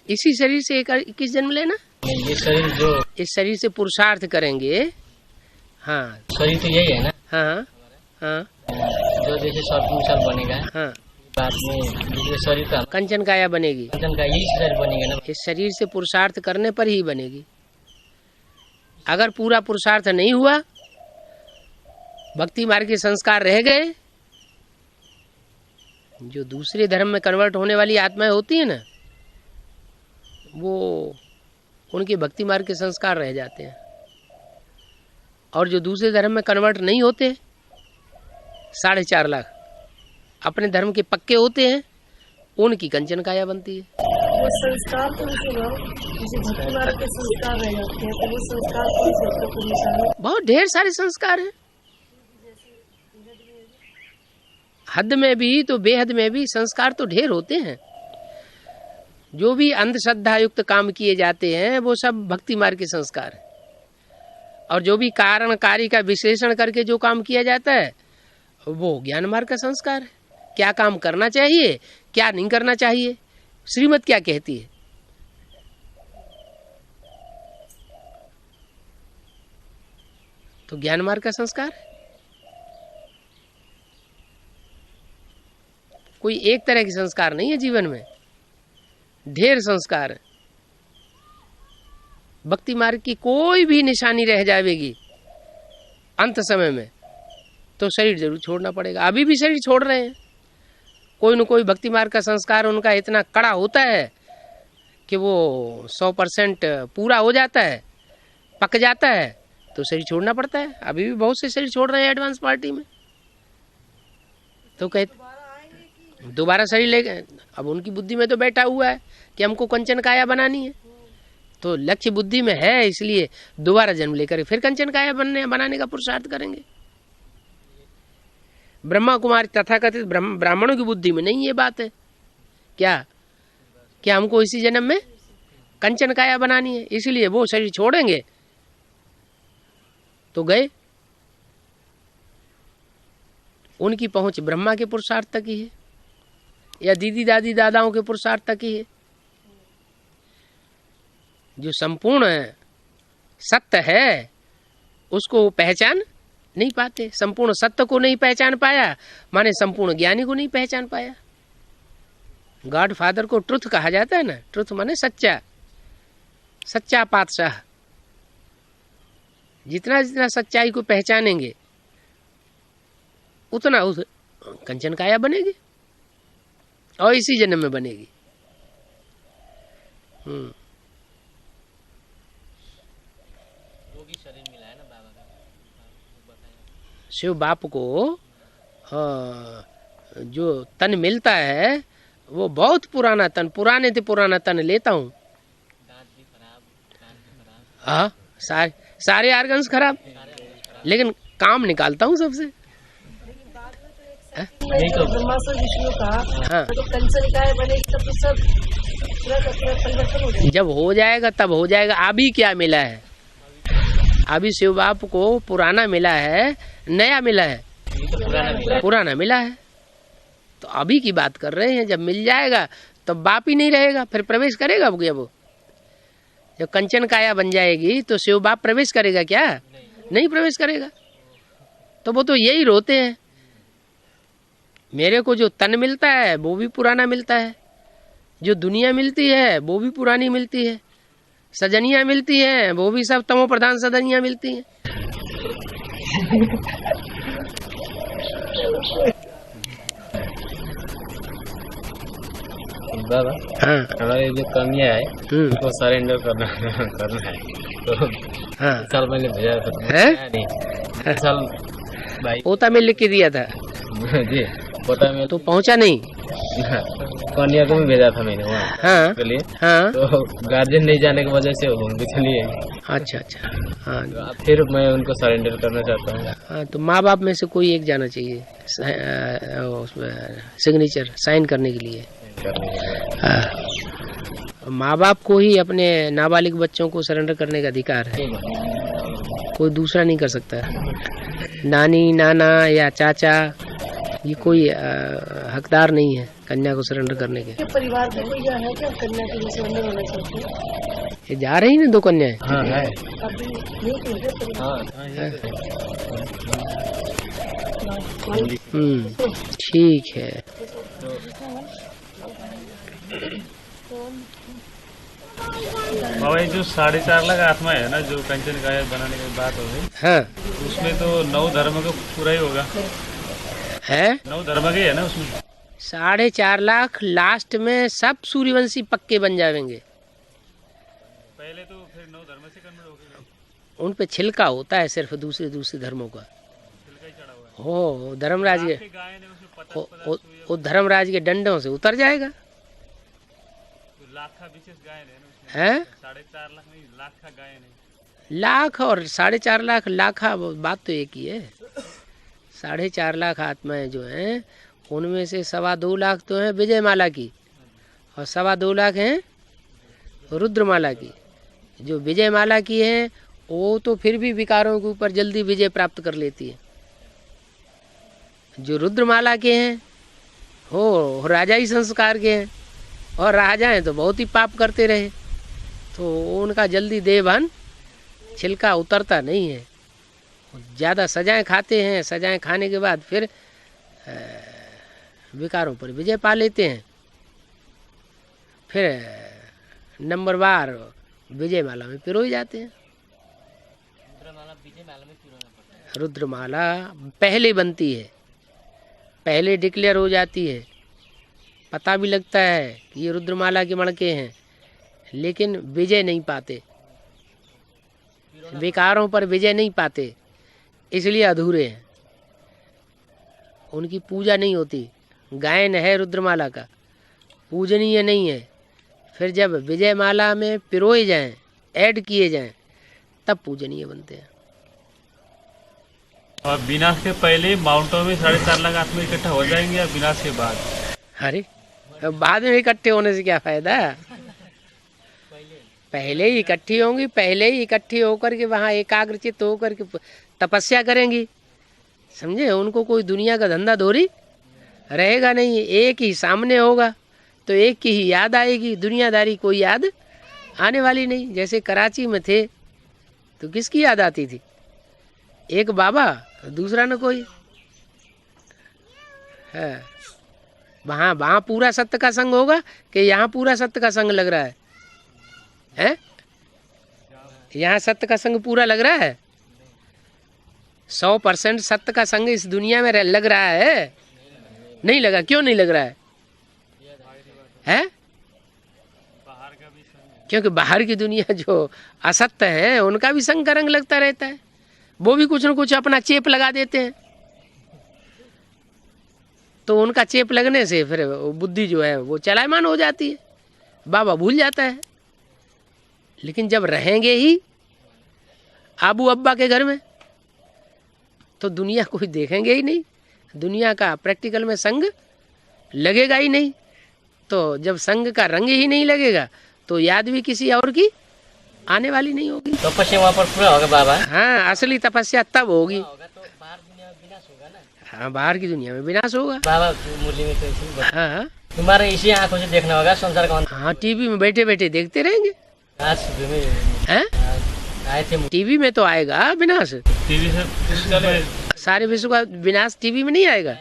इसी शरीर से 21 जन्म लेना। ये शरीर जो इस शरीर से पुरुषार्थ करेंगे। हाँ शरीर तो यही है ना। हाँ हाँ जो जैसे सब बनेगा। हाँ बाद में दूसरे शरीर का कंचन काया बनेगी। कंचन का यही शरीर बनेगा ना। इस शरीर से पुरुषार्थ करने पर ही बनेगी। अगर पूरा पुरुषार्थ नहीं हुआ, भक्ति मार्ग के संस्कार रह गए, जो दूसरे धर्म में कन्वर्ट होने वाली आत्माएं होती है ना, वो उनके भक्ति मार्ग के संस्कार रह जाते हैं। और जो दूसरे धर्म में कन्वर्ट नहीं होते, 4.5 लाख अपने धर्म के पक्के होते हैं, उनकी कंचन काया बनती है। वो संस्कार तो जैसे भक्ति मार्ग के संस्कार रह जाते हैं, तो वो संस्कार तो बहुत ढेर सारे संस्कार हैं। हद में भी तो बेहद में भी संस्कार तो ढेर होते हैं। जो भी अंधश्रद्धा युक्त काम किए जाते हैं वो सब भक्ति मार्ग के संस्कार है। और जो भी कारण कार्य का विश्लेषण करके जो काम किया जाता है वो ज्ञान मार्ग का संस्कार है। क्या काम करना चाहिए, क्या नहीं करना चाहिए, श्रीमत क्या कहती है। तो ज्ञान मार्ग का संस्कार है। कोई एक तरह के संस्कार नहीं है जीवन में, ढेर संस्कार है। भक्ति मार्ग की कोई भी निशानी रह जाएगी अंत समय में तो शरीर जरूर छोड़ना पड़ेगा। अभी भी शरीर छोड़ रहे हैं। कोई न कोई भक्ति मार्ग का संस्कार उनका इतना कड़ा होता है कि वो 100% पूरा हो जाता है, पक जाता है, तो शरीर छोड़ना पड़ता है। अभी भी बहुत से शरीर छोड़ रहे हैं एडवांस पार्टी में। तो कहते दोबारा शरीर ले गए। अब उनकी बुद्धि में तो बैठा हुआ है कि हमको कंचन काया बनानी है, तो लक्ष्य बुद्धि में है, इसलिए दोबारा जन्म लेकर फिर कंचन काया बनाने का पुरुषार्थ करेंगे। ब्रह्मा कुमारी तथाकथित ब्राह्मणों की बुद्धि में नहीं ये बात है क्या हमको इसी जन्म में कंचन काया बनानी है, इसलिए वो शरीर छोड़ेंगे तो गए। उनकी पहुंच ब्रह्मा के पुरुषार्थ तक ही है या दीदी दादी दादाओं के पुरुषार्थ तक ही है। जो संपूर्ण सत्य है उसको वो पहचान नहीं पाते। संपूर्ण सत्य को नहीं पहचान पाया माने संपूर्ण ज्ञानी को नहीं पहचान पाया। गॉड फादर को ट्रुथ कहा जाता है ना। ट्रुथ माने सच्चा, सच्चा पातशाह। जितना जितना सच्चाई को पहचानेंगे उतना उस कंचन काया बनेगी और इसी जन्म में बनेगी। शिव बाप को जो तन मिलता है वो बहुत पुराना तन, पुराने से पुराना तन लेता हूँ। हाँ सारे आर्गन्स खराब, लेकिन काम निकालता हूँ सबसे। हाँ जब हो जाएगा तब हो जाएगा। अभी क्या मिला है? अभी शिव बाप को पुराना मिला है, नया मिला है, पुराना मिला है। तो अभी की बात कर रहे हैं। जब मिल जाएगा तो बाप ही नहीं रहेगा, फिर प्रवेश करेगा वो। जब कंचन काया बन जाएगी तो शिव बाप प्रवेश करेगा क्या? नहीं प्रवेश करेगा। तो वो तो यही रोते हैं, मेरे को जो तन मिलता है वो भी पुराना मिलता है, जो दुनिया मिलती है वो भी पुरानी मिलती है, सजनियाँ मिलती हैं वो भी सब तमो प्रधान सजनियाँ मिलती हैं। बाबा हाँ हमारे जो कमियां है उसको सरेंडर करना है। तो हाँ साल मैंने भेजा था नहीं, साल भाई पोता में लिख के दिया था जी, पोता में तो पहुंचा नहीं। कन्या को भी भेजा था मैंने वहाँ हाँ के लिए। हाँ तो गार्जियन नहीं जाने की वजह से उनके चलिए। अच्छा हाँ तो फिर मैं उनको सरेंडर करना चाहता हूँ। हाँ तो माँ बाप में से कोई एक जाना चाहिए उसमें सिग्नेचर साइन करने के लिए। हाँ माँ बाप को ही अपने नाबालिग बच्चों को सरेंडर करने का अधिकार है, कोई दूसरा नहीं कर सकता। नानी नाना या चाचा ये कोई हकदार नहीं है कन्या को सरेंडर करने के। परिवार में कोई है क्या कन्या के लिए सरेंडर होना चाहते हैं? ये जा रही ना 2 कन्याएं। हाँ है। अभी नहीं तो है परिवार। ठीक है। बाबा ये जो 4.5 लाख आत्मा है ना, जो कंचन गाय बनाने की बात हो गई, हाँ उसमें तो 9 धर्म का पूरा ही होगा है। 9 धर्म के है ना उसमें। 4.5 लाख लास्ट में सब सूर्यवंशी पक्के बन जाएंगे। पहले तो फिर 9 धर्म से कन्वर्ट हो गए। उन पे छिलका होता है सिर्फ दूसरे धर्मों का। छिलका ही चढ़ा हुआ है। हो धर्मराज के गाय ने उसमें 50 वो धर्मराज के डंडों से उतर जाएगा। लाख का विशेष गाय है ना उसमें। है 4.5 लाख नहीं, लाख का गाय नहीं। लाख और 4.5 लाख लाखा बात तो एक ही है। 4.5 लाख आत्माएं जो हैं उनमें से 2.25 लाख तो हैं विजयमाला की और 2.25 लाख हैं रुद्रमाला की। जो विजयमाला की है वो तो फिर भी विकारों के ऊपर जल्दी विजय प्राप्त कर लेती है। जो रुद्रमाला के हैं हो राजाई संस्कार के हैं और राजाएं तो बहुत ही पाप करते रहे, तो उनका जल्दी देहभान छिलका उतरता नहीं है। ज़्यादा सजाएं खाते हैं, सजाएं खाने के बाद फिर विकारों पर विजय पा लेते हैं। फिर नंबरवार विजयमाला में पिरोई जाते हैं। रुद्रमाला पहले बनती है, पहले डिक्लेयर हो जाती है, पता भी लगता है कि ये रुद्रमाला के मणके हैं, लेकिन विजय नहीं पाते, विकारों पर विजय नहीं पाते, इसलिए अधूरे हैं। उनकी पूजा नहीं होती। गायन है रुद्रमाला का, पूजनीय नहीं है। फिर जब विजयमाला में पिरोए जाएं, ऐड किए जाएं, तब पूजनीय बनते हैं। और विनाश के पहले माउंटों में 4.5 लाख आत्मा इकट्ठा हो जाएंगे या विनाश के बाद? अरे बाद में इकट्ठे होने से क्या फायदा? पहले ही इकट्ठी होंगी, पहले ही इकट्ठी होकर के वहाँ एकाग्रचित्त होकर के तपस्या करेंगी। समझे? उनको कोई दुनिया का धंधा धोरी रहेगा नहीं। एक ही सामने होगा तो एक की ही याद आएगी, दुनियादारी कोई याद आने वाली नहीं। जैसे कराची में थे तो किसकी याद आती थी? एक बाबा, दूसरा न कोई है। वहाँ पूरा सत्य का संग होगा कि यहाँ पूरा सत्य का संग लग रहा है? यहाँ सत्य का संग पूरा लग रहा है? 100% सत्य का संग इस दुनिया में लग रहा है? नहीं लगा। क्यों नहीं लग रहा है? क्योंकि बाहर की दुनिया जो असत्य है उनका भी संग का रंग लगता रहता है। वो भी कुछ न कुछ अपना चेप लगा देते हैं, तो उनका चेप लगने से फिर बुद्धि जो है वो चलायमान हो जाती है, बाबा भूल जाता है। लेकिन जब रहेंगे ही आबू अब्बा के घर में तो दुनिया कोई देखेंगे ही नहीं, दुनिया का प्रैक्टिकल में संग लगेगा ही नहीं। तो जब संग का रंग ही नहीं लगेगा तो याद भी किसी और की आने वाली नहीं होगी। तपस्या वहाँ पर पूरा होगा बाबा। हाँ, असली तपस्या तब होगी। तो बाहर दुनिया में विनाश होगा ना। हाँ, बाहर की दुनिया में विनाश होगा। बाबा मुरली में तो हाँ, तुम्हारे इसी आंखों से देखना होगा संसार का। हाँ, टीवी में बैठे बैठे देखते रहेंगे। हैं? आए थे टीवी में तो आएगा विनाश, टीवी से चले सारे विश्व का विनाश टीवी में नहीं आएगा।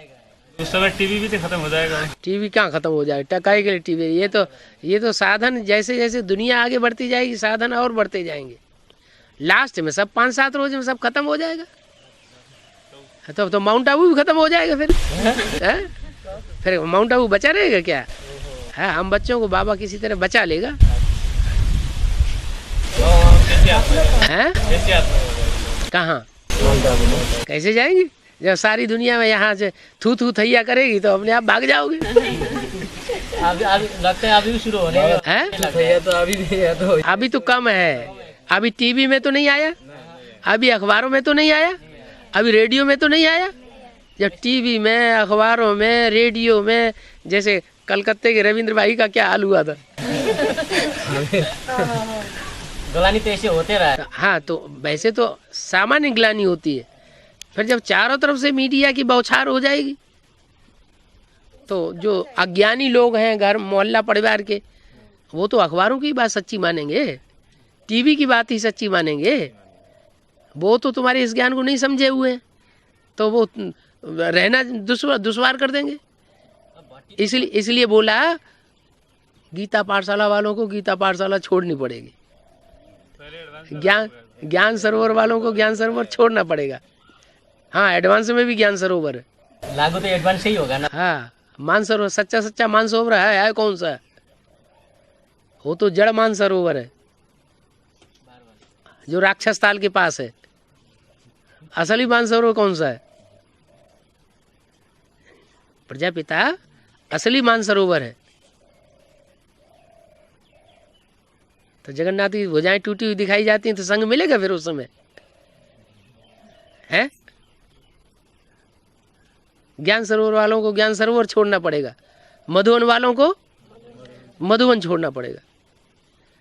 उस समय टीवी भी तो खत्म हो जाएगा। टीवी कहाँ खत्म हो जाएगा? टकाई के लिए टीवी। ये तो साधन, जैसे जैसे दुनिया आगे बढ़ती जाएगी साधन और बढ़ते जाएंगे। लास्ट में सब 5-7 रोज में सब खत्म हो जाएगा। तो माउंट आबू भी खत्म हो जाएगा फिर। फिर माउंट आबू बचा रहेगा क्या? है, हम बच्चों को बाबा किसी तरह बचा लेगा। हैं? कहाँ कैसे जाएंगे? जब सारी दुनिया में यहाँ से थू थू थैया करेगी तो अपने आप भाग जाओगे। अभी लगता है अभी भी शुरू होने हैं? तो अभी भी है तो अभी तो कम है। अभी टीवी में तो नहीं आया, अभी अखबारों में तो नहीं आया, अभी रेडियो में तो नहीं आया। जब टीवी में, अखबारों में, रेडियो में, जैसे कलकत्ते के रविंद्र भाई का क्या हाल हुआ था। गलानी तो ऐसे होते रहा। हाँ, तो वैसे तो सामान्य ग्लानी होती है। फिर जब चारों तरफ से मीडिया की बौछार हो जाएगी तो जो अज्ञानी लोग हैं घर मोहल्ला परिवार के, वो तो अखबारों की बात सच्ची मानेंगे, टीवी की बात ही सच्ची मानेंगे। वो तो तुम्हारे इस ज्ञान को नहीं समझे हुए हैं, तो वो रहना दुश्वार कर देंगे। इसलिए बोला गीता पाठशाला वालों को गीता पाठशाला छोड़नी पड़ेगी, ज्ञान सरोवर वालों को ज्ञान सरोवर छोड़ना पड़ेगा। हाँ, एडवांस में भी ज्ञान सरोवर है, लागू तो एडवांस ही होगा ना। हाँ, मानसरोवर सच्चा मानसरोवर है कौन सा? वो तो जड़ मानसरोवर है जो राक्षस ताल के पास है। असली मानसरोवर कौन सा है? प्रजापिता असली मानसरोवर है। तो जगन्नाथ की भुजाएं टूटी हुई दिखाई जाती हैं, तो संग मिलेगा फिर उस समय है? ज्ञान सरोवर वालों को ज्ञान सरोवर छोड़ना पड़ेगा, मधुवन वालों को मधुवन छोड़ना पड़ेगा।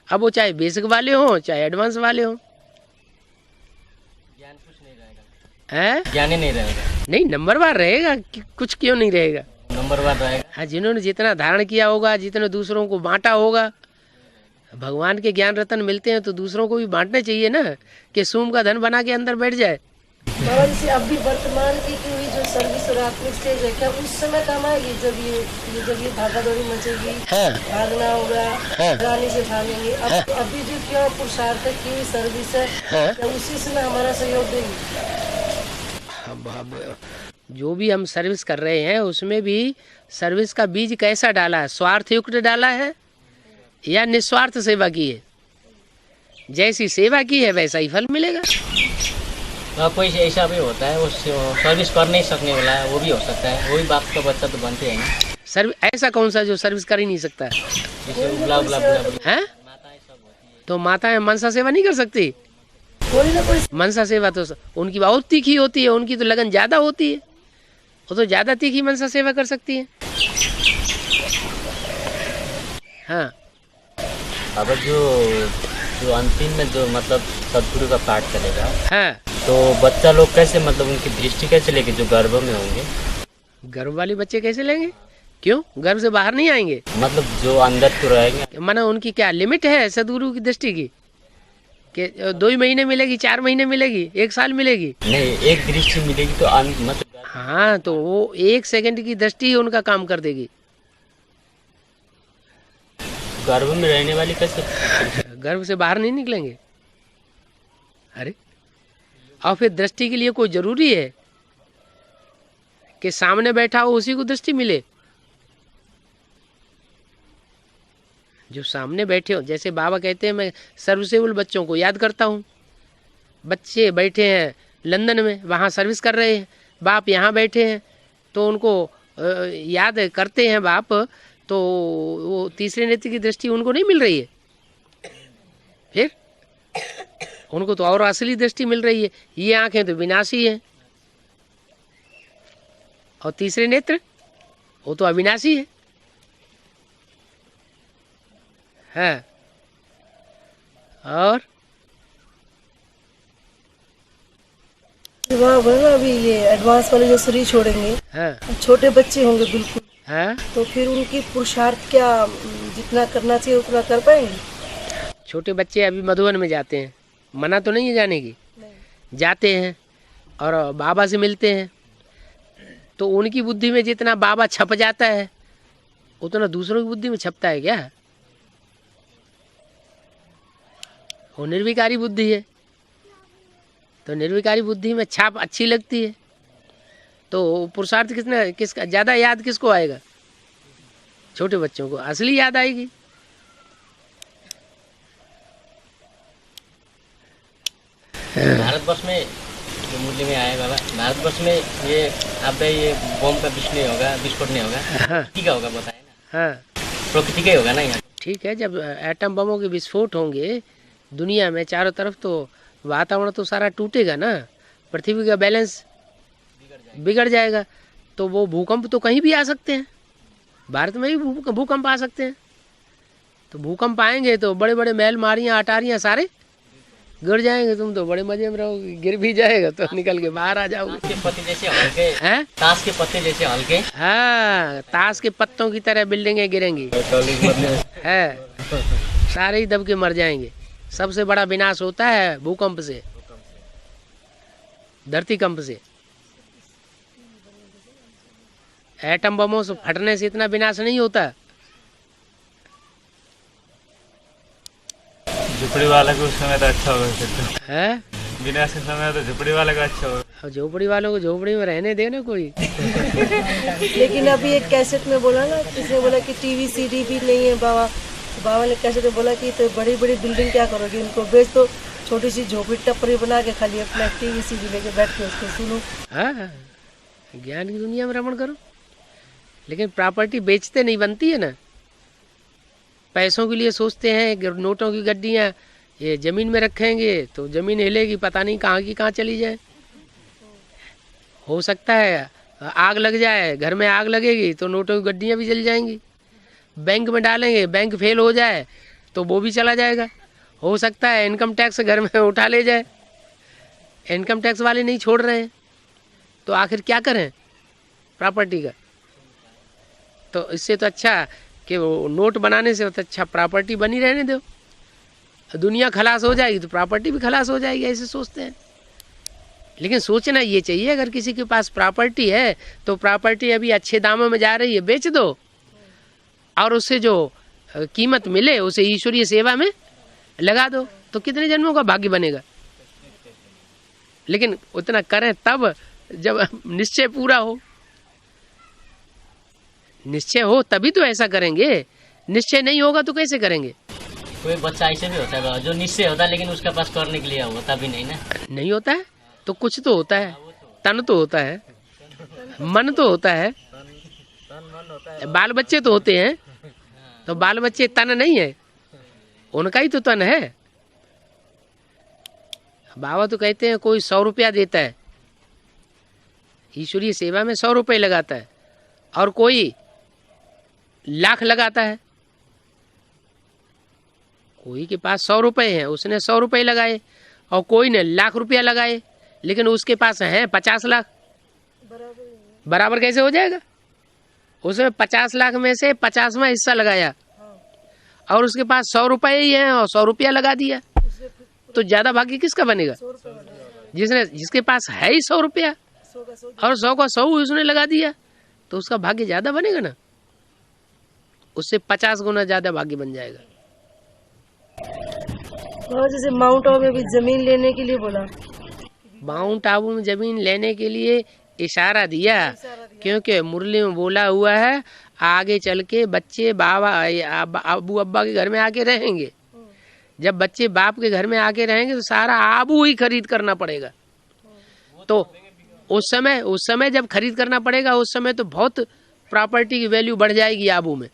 अब वो चाहे बेसिक वाले हों चाहे एडवांस वाले हों, ज्ञान कुछ नहीं रहेगा, है ज्ञान ही नहीं रहेगा। नहीं, नंबरवार रहेगा, कुछ क्यों नहीं रहेगा, नंबरवार रहेगा। हाँ, जिन्होंने जितना धारण किया होगा, जितने दूसरों को बांटा होगा। भगवान के ज्ञान रतन मिलते हैं तो दूसरों को भी बांटने चाहिए ना, कि सोम का धन बना के अंदर बैठ जाए। बाबा जैसे अभी वर्तमान की हुई जो सर्विस और आत्मिक स्टेज है, क्या उस समय काम आएगी जब ये भागा दौड़ी मचेगी, भागना होगा, गाने से भागेंगे। अभी जो क्या पुरुषार्थ की हुई सर्विस है, क्या उसी समय हमारा सहयोग देगी? जो भी हम सर्विस कर रहे हैं उसमें भी सर्विस का बीज कैसा डाला है? स्वार्थ युक्त डाला है या निस्वार्थ सेवा की है? जैसी सेवा की है वैसा ही फल मिलेगा। कोई ऐसा भी होता है वो सर्विस कर नहीं सकने वाला है, वो भी हो सकता है, वही बाप का बच्चा तो बनते हैं ना। ऐसा कौन सा जो सर्विस कर ही नहीं सकता है? जैसे उबला हैं? तो माताएं मनसा सेवा नहीं कर सकती? मनसा सेवा तो उनकी बहुत तीखी होती है, उनकी तो लगन ज्यादा होती है, वो तो ज्यादा तीखी मनसा सेवा कर सकती है। हाँ, अब जो अंतिम में जो मतलब सदगुरु का पाठ चलेगा, हाँ, तो बच्चा लोग कैसे मतलब उनकी दृष्टि कैसे लेंगे जो गर्भ में होंगे? गर्भ वाले बच्चे कैसे लेंगे? क्यों, गर्भ से बाहर नहीं आएंगे? मतलब जो अंदर तो रहेंगे। माना उनकी क्या लिमिट है सदगुरु की दृष्टि की, कि 2 महीने मिलेगी, 4 महीने मिलेगी, 1 साल मिलेगी? नहीं, एक दृष्टि मिलेगी तो मतलब। हाँ, तो वो 1 सेकंड की दृष्टि ही उनका काम कर देगी। गर्भ में रहने वाली कैसे गर्भ से बाहर नहीं निकलेंगे? अरे, और फिर दृष्टि के लिए कोई जरूरी है कि सामने बैठा हो उसी को दृष्टि मिले? जो सामने बैठे हो, जैसे बाबा कहते हैं मैं सर्विसेबल बच्चों को याद करता हूँ। बच्चे बैठे हैं लंदन में, वहाँ सर्विस कर रहे हैं, बाप यहाँ बैठे हैं, तो उनको याद करते हैं बाप, तो वो तीसरे नेत्र की दृष्टि उनको नहीं मिल रही है, फिर उनको तो और असली दृष्टि मिल रही है। ये आंखें तो विनाशी हैं और तीसरे नेत्र वो तो अविनाशी है। हाँ, और अभी ये एडवांस वाले जो शरीर छोड़ेंगे, हाँ, छोटे बच्चे होंगे बिल्कुल, हाँ, तो फिर उनकी पुरुषार्थ क्या जितना करना चाहिए उतना कर पाएंगे? छोटे बच्चे अभी मधुवन में जाते हैं, मना तो नहीं है जाने की, जाते हैं और बाबा से मिलते हैं, तो उनकी बुद्धि में जितना बाबा छप जाता है उतना दूसरों की बुद्धि में छपता है क्या? वो निर्विकारी बुद्धि है, तो निर्विकारी बुद्धि में छाप अच्छी लगती है, तो पुरुषार्थ किसका ज़्यादा याद किसको आएगा? छोटे बच्चों को असली याद आएगी। भारतवर्ष में जो मूल्य में आएगा, भारतवर्ष में ये अब ये बम का विस्फोट नहीं होगा, प्रकृति का होगा, बताए ना। हाँ, प्रकृति का ही होगा ना यहाँ। ठीक है, जब एटम बमों के विस्फोट होंगे दुनिया में चारों तरफ, तो वातावरण तो सारा टूटेगा ना, पृथ्वी का बैलेंस बिगड़ जाएगा, तो वो भूकंप तो कहीं भी आ सकते हैं, भारत में भी भूकंप आ सकते हैं। तो भूकंप आएंगे तो बड़े बड़े महल मारियाँ अटारियाँ सारे गिर जाएंगे, तुम तो बड़े मजे में रहोगे, गिर भी जाएगा तो निकल के बाहर आ जाओगे। ताश के पत्ते जैसे हल्के हैं? ताश के पत्ते जैसे हल्के। हाँ, ताश के पत्तों की तरह बिल्डिंगें गिरेंगी है, सारे ही दब के मर जाएंगे। सबसे बड़ा विनाश होता है भूकंप से, धरती कंप से। एटम बमों से फटने से इतना विनाश नहीं होता। झुपड़ी वाला को उस समय तो अच्छा होगा फिर तो। है विनाश के समय तो झुपड़ी वाला का अच्छा होगा। और झोपड़ी वालों को झोपड़ी में रहने देना कोई। लेकिन अभी एक कैसेट में बोला ना, किसने बोला कि टीवी सीडी भी नहीं है बाबा ने कैसेट में बोला कि तो बड़ी बड़ी बिल्डिंग क्या करोगे, इनको बेच दो, छोटी सी झोपड़ी टपरी बना के खाली अपना टीवी सीडी लेके बैठ के उसको सुनो। हाँ, ज्ञान की दुनिया में रमण करो। लेकिन प्रॉपर्टी बेचते नहीं बनती है ना, पैसों के लिए सोचते हैं। नोटों की गड्डियाँ ये जमीन में रखेंगे तो जमीन हिलेगी, पता नहीं कहाँ की कहाँ चली जाए। हो सकता है आग लग जाए, घर में आग लगेगी तो नोटों की गड्डियाँ भी जल जाएंगी। बैंक में डालेंगे, बैंक फेल हो जाए तो वो भी चला जाएगा। हो सकता है इनकम टैक्स घर में उठा ले जाए, इनकम टैक्स वाले नहीं छोड़ रहे हैं, तो आखिर क्या करें प्रॉपर्टी का। तो इससे तो अच्छा कि वो नोट बनाने से तो अच्छा प्रॉपर्टी बनी रहने दो। दुनिया खलास हो जाएगी तो प्रॉपर्टी भी खलास हो जाएगी, ऐसे सोचते हैं। लेकिन सोचना ये चाहिए, अगर किसी के पास प्रॉपर्टी है तो प्रॉपर्टी अभी अच्छे दामों में जा रही है, बेच दो और उससे जो कीमत मिले उसे ईश्वरीय सेवा में लगा दो, तो कितने जन्मों का भाग्य बनेगा। लेकिन उतना करें तब जब निश्चय पूरा हो। निश्चय हो तभी तो ऐसा करेंगे, निश्चय नहीं होगा तो कैसे करेंगे। कोई बच्चा ऐसे भी होता है जो निश्चय होता है लेकिन उसके पास करने के लिए होता भी नहीं ना। नहीं होता है तो कुछ तो होता है, तन तो होता है, मन तो होता है, बाल बच्चे तो होते हैं, तो बाल बच्चे तन नहीं है, उनका ही तो तन है। बाबा तो कहते हैं कोई 100 रुपया देता है ईश्वरीय सेवा में, 100 रुपये लगाता है, और कोई लाख लगाता है। कोई के पास 100 रुपये हैं, उसने 100 रुपये लगाए, और कोई ने लाख रुपया लगाए, लेकिन उसके पास है 50 लाख। बराबर कैसे हो जाएगा। उसने 50 लाख में से 50वां हिस्सा लगाया, और उसके पास 100 रुपये ही है और 100 रुपया लगा दिया, तो ज्यादा भाग्य किसका बनेगा। जिसके पास है ही 100 रुपया और 100 का 100 उसने लगा दिया, तो उसका भाग्य ज्यादा बनेगा ना, उससे 50 गुना ज्यादा भाग्य बन जाएगा। और जैसे माउंट आबू में भी जमीन लेने के लिए बोला, माउंट आबू में जमीन लेने के लिए इशारा दिया, क्योंकि मुरली में बोला हुआ है आगे चल के बच्चे बाबा अबू अब्बा के घर में आके रहेंगे। जब बच्चे बाप के घर में आके रहेंगे तो सारा आबू ही खरीद करना पड़ेगा। तो उस समय जब खरीद करना पड़ेगा, उस समय तो बहुत प्रॉपर्टी की वैल्यू बढ़ जाएगी आबू में।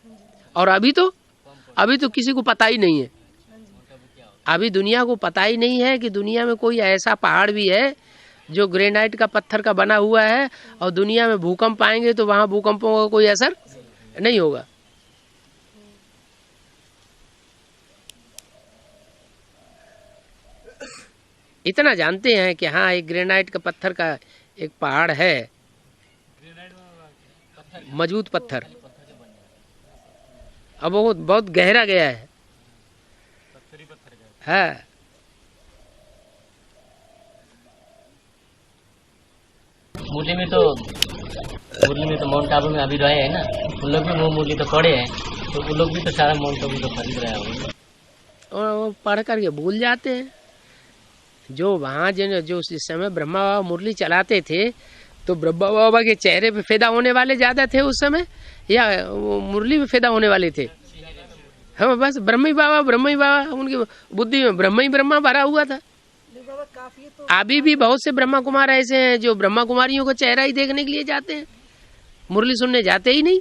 और अभी तो किसी को पता ही नहीं है, अभी दुनिया को पता ही नहीं है कि दुनिया में कोई ऐसा पहाड़ भी है जो ग्रेनाइट का पत्थर का बना हुआ है, और दुनिया में भूकंप आएंगे तो वहां भूकंपों का कोई असर नहीं होगा। इतना जानते हैं कि हाँ एक ग्रेनाइट का पत्थर का एक पहाड़ है, मजबूत पत्थर, अब वो बहुत गहरा गया है। मुरली में तो माउंट आबू में अभी रहे हैं ना, उन लोग भी वो मुरली तो पढ़े हैं, तो उन लोग भी तो सारा माउंट आबू तो खरीद रहे होंगे, और वो पढ़ करके भूल जाते हैं। जो वहाँ जो उस समय ब्रह्मा बाबा मुरली चलाते थे, तो ब्रह्मा बाबा के चेहरे पे फिदा होने वाले ज्यादा थे उस समय, या वो मुरली में फिदा होने वाले थे। हाँ, बस ब्रह्म ही बाबा, उनकी बुद्धि में ब्रह्म ही ब्रह्मा भरा हुआ था। अभी भी बहुत से ब्रह्मा कुमार ऐसे हैं जो ब्रह्मा कुमारियों को चेहरा ही देखने के लिए जाते हैं, मुरली सुनने जाते ही नहीं।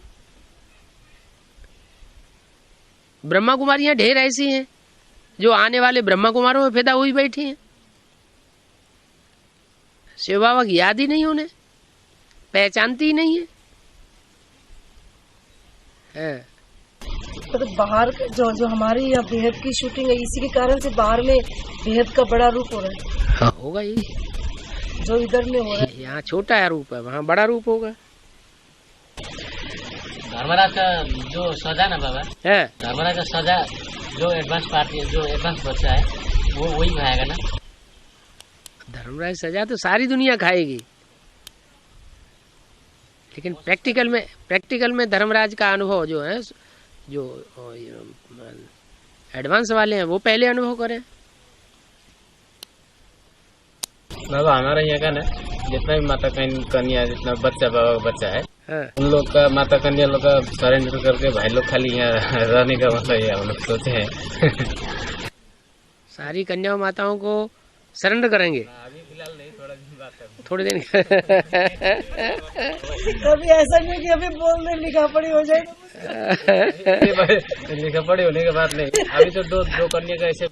ब्रह्मा कुमारियां ढेर ऐसी हैं जो आने वाले ब्रह्मा कुमारों में फिदा हुई बैठी हैं। शिव बाबा की याद ही नहीं, उन्हें पहचानती ही नहीं है। मतलब बाहर जो हमारी यहाँ बेहद की शूटिंग है, इसी के कारण से बाहर में बेहद का बड़ा रूप हो रहा है। हाँ होगा ही, जो इधर में हो रहा है यहाँ छोटा है रूप है, वहाँ बड़ा रूप होगा। धर्मराज का जो सजा ना बाबा है धर्मराज का सजा जो एडवांस पार्टी जो एडवांस बच्चा है वो वही खाएगा ना। धर्मराज सजा तो सारी दुनिया खाएगी, लेकिन प्रैक्टिकल में धर्मराज का अनुभव जो है, जो एडवांस वाले हैं वो पहले अनुभव करें। बाबा हमारा यहाँ का ना जितना भी माता कन्या जितना बच्चा बाबा का बच्चा है, हाँ। उन लोग का माता कन्या लोग का सरेंडर करके भाई लोग खाली यहाँ रहने का मतलब ये हम लोग सोचे हैं। सारी कन्या माताओं को सरेंडर करेंगे अभी फिलहाल नहीं, थोड़ा दिन बाद तक। थोड़े दिन। कभी ऐसा नहीं कि अभी बोलने लिखा पड़ी हो जाए। लिखा पढ़े होने के बाद नहीं, अभी तो दो कन्या का ऐसे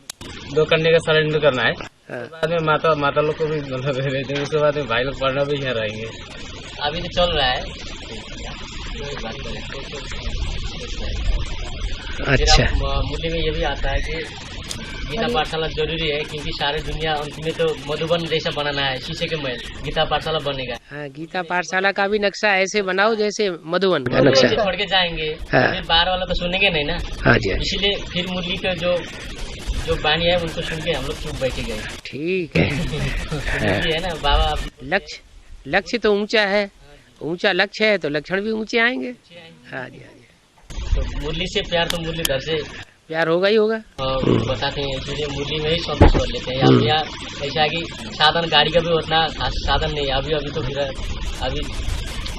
2 कन्या का सरेंडर करना है। हाँ। बाद में माता लोग को भी मतलब भेजेंगे, उसके बाद में भाई लोग पढ़ना भी यहाँ रहेंगे। अभी तो चल रहा है। अच्छा, मुद्दे में ये भी आता है कि गीता पाठशाला जरूरी है, क्योंकि सारी दुनिया अंत में तो मधुबन जैसा बनाना है, शीशे के महल गीता पाठशाला बनेगा। हाँ, गीता पाठशाला का भी नक्शा ऐसे बनाओ जैसे मधुबन का नक्शा। छोड़ के जाएंगे हाँ। फिर बाहर वाला तो सुनेंगे नहीं ना। हाँ जी, इसीलिए फिर मुरली का जो बानी है उनको सुन के हम लोग चुप बैठे गए। ठीक है। ये है ना बाबा, लक्ष्य तो ऊंचा है, ऊंचा लक्ष्य है तो लक्षण भी ऊंचे आएंगे। हाँ जी, हाँ जी, तो मुरली से प्यार तो मुरलीधर से प्यार होगा ही होगा। बताते हैं, इसलिए मुरली में ही संतोष कर लेते हैं। अब यहाँ ऐसा है कि साधन गाड़ी का भी उतना खास साधन नहीं है। अभी तो फिर अभी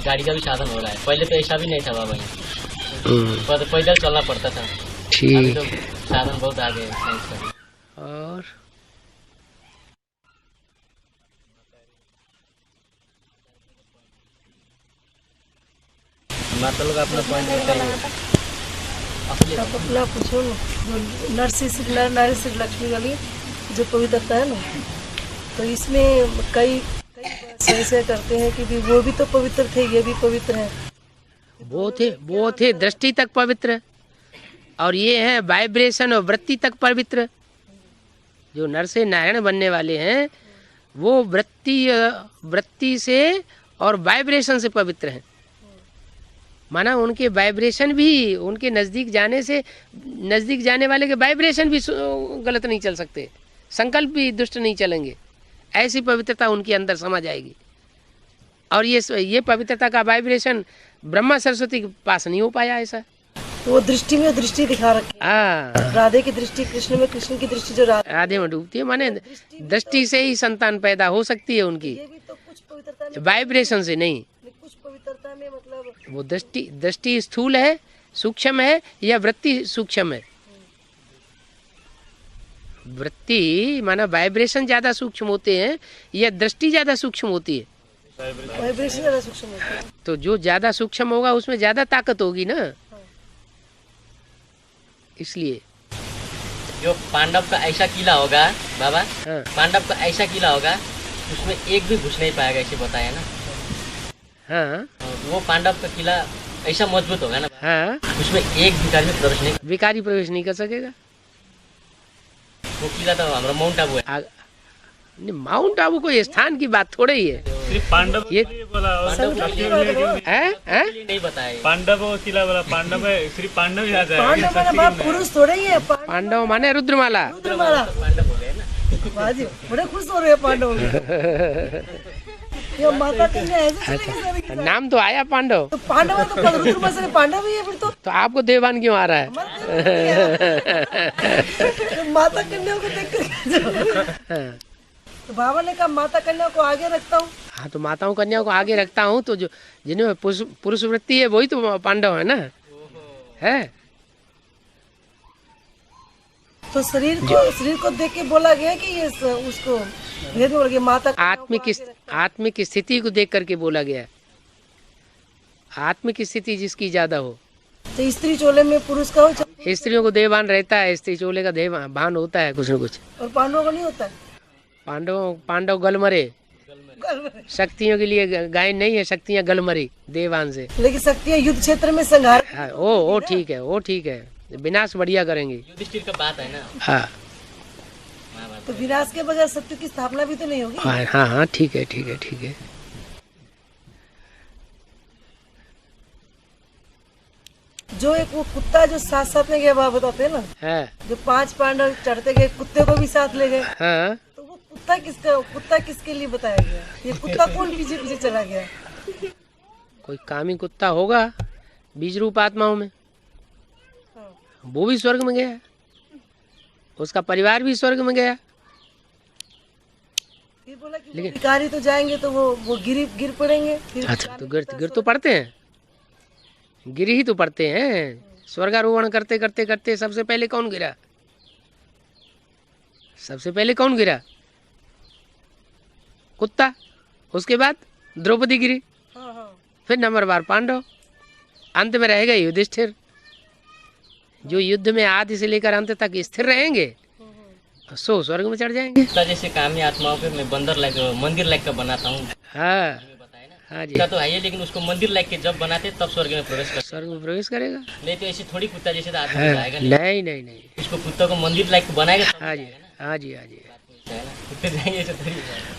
गाड़ी का भी साधन हो रहा है, पहले तो ऐसा भी नहीं था बाबा यहाँ, पैदल चलना पड़ता था। अभी ठीक तो साधन बहुत आगे है साइंस का। और माता लोग अपना पॉइंट बताइए। आप अपना पूछो ना, जो नारी श्री लक्ष्मी वाली जो पवित्रता है ना, तो इसमें कई ऐसे करते हैं कि भी वो भी तो पवित्र थे, ये भी पवित्र है। वो थे दृष्टि तक पवित्र, और ये है वाइब्रेशन और वृत्ति तक पवित्र। जो नर से नारायण बनने वाले हैं वो वृत्ति से और वाइब्रेशन से पवित्र हैं। माना उनके वाइब्रेशन भी, उनके नजदीक जाने वाले के वाइब्रेशन भी गलत नहीं चल सकते, संकल्प भी दुष्ट नहीं चलेंगे। ऐसी पवित्रता उनके अंदर समा जाएगी। और ये पवित्रता का वाइब्रेशन ब्रह्मा सरस्वती के पास नहीं हो पाया ऐसा। वो दृष्टि में दृष्टि दिखा रखी है। हाँ, राधे की दृष्टि कृष्ण में, कृष्ण की दृष्टि जो राधे में डूबती है, माने दृष्टि से ही संतान पैदा हो सकती है उनकी, ये भी तो कुछ पवित्रता में, वाइब्रेशन से नहीं। कुछ पवित्रता में मतलब वो दृष्टि स्थूल है, सूक्ष्म है, या वृत्ति सूक्ष्म है। वृत्ति माना वाइब्रेशन ज्यादा सूक्ष्म होते हैं या दृष्टि ज्यादा सूक्ष्म होती है। वाइब्रेशन ज्यादा सूक्ष्म होता है। तो जो ज्यादा सूक्ष्म होगा उसमें ज्यादा ताकत होगी ना, इसलिए। जो पांडव का ऐसा किला होगा बाबा, हाँ। पांडव का ऐसा किला होगा उसमें एक भी घुस नहीं पाएगा, ऐसे बताया ना। हाँ वो पांडव का किला ऐसा मजबूत होगा ना, हाँ, उसमें एक भिखारी भी प्रवेश नहीं। विकारी प्रवेश नहीं कर सकेगा। वो किला तो हमारा माउंट आबू है। माउंट आबू कोई स्थान की बात थोड़ा ही है। सिर्फ पांडव ये बोला, नहीं बताया। पांडव किला बोला, पांडव है, सिर्फ पांडव ही आ जाएगा। पांडव माने बाप पुरुष थोड़े ही है। पांडव माने रुद्रमाला। रुद्रमाला पांडव हो गए ना। बाजी बड़े खुश हो रहे हैं पांडव। ये माता कन्या ऐसे चलेगी सर। नाम तो आया पांडव, तो पांडव तो रुद्रमा से पांडव ही है फिर तो आपको देवान क्यों आ रहा है? माता कन्या को देख कर तो बाबा ने कहा माता कन्या को आगे रखता हूँ। हाँ, तो माताओं कन्याओं को आगे रखता हूँ, तो जो जिनमें पुरुष वृत्ति है वही तो पांडव है ना, है। तो शरीर को देख के बोला गया कि ये उसको भेद बोल गया माता आत्मिक स्थिति को देख करके बोला गया। आत्मिक स्थिति जिसकी ज्यादा हो, तो स्त्री चोले में पुरुष का हो, स्त्रियों को देहभान रहता है, स्त्री चोले का देहभान होता है कुछ न कुछ। और पांडवों का नहीं होता है। पांडव गलमरे, शक्तियों के लिए गाय नहीं है, शक्तियाँ गलमरी देवान से। लेकिन शक्तियाँ युद्ध क्षेत्र में संहार। ओ ठीक है, वो ठीक है, विनाश बढ़िया करेंगे। युधिष्ठिर का बात है ना, हाँ महाभारत तो विनाश के बगैर सत्य की स्थापना भी तो नहीं होगी। हाँ हाँ हाँ, ठीक है ठीक है ठीक है। जो एक वो कुत्ता जो साथ साथ में गया बाबा बताते हैं ना, हाँ जो 5 पांडव चढ़ते गए, कुत्ते को भी साथ ले गए, हाँ, तो वो कुत्ता किसके लिए बताया गया? ये कुत्ता कौन पीछे पीछे चला गया? कोई कामी कुत्ता होगा बीज रूप आत्माओं में, वो भी स्वर्ग में गया, उसका परिवार भी स्वर्ग में गया। फिर बोला कि वो भिखारी तो जाएंगे तो वो गिर पड़ेंगे। फिर अच्छा, तो गिर तो पड़ते हैं, गिर ही तो पड़ते हैं। स्वर्गारोहण करते करते करते सबसे पहले कौन गिरा? सबसे पहले कौन गिरा? कुत्ता। उसके बाद द्रौपदी गिरी, हाँ हाँ, फिर नंबर बार पांडव, अंत में रहेगा युधिष्ठिर, जो युद्ध में आदि से लेकर अंत तक स्थिर रहेंगे, सो स्वर्ग में चढ़ जाएंगे। कुत्ता जैसे कामी आत्माओं पे मैं बंदर लाइक मंदिर लाइक का बनाता हूँ, हाँ बताया ना। हाँ जी, कुत्ता तो है ही, लेकिन उसको मंदिर लाइक के जब बनाते तब स्वर्ग में प्रवेश करते। स्वर्ग में प्रवेश करेगा। नहीं तो ऐसे थोड़ी कुत्ता जैसे तो आदमी हाँ, जाएगा नहीं। नहीं नहीं नहीं, इसको कुत्ता को मंदिर लाइक बनाएगा तब हाँ जी जाएगा ना। हाँ जी हाँ जी। कुत्ते जाएंगे ऐसे थोड़ी जाएगा।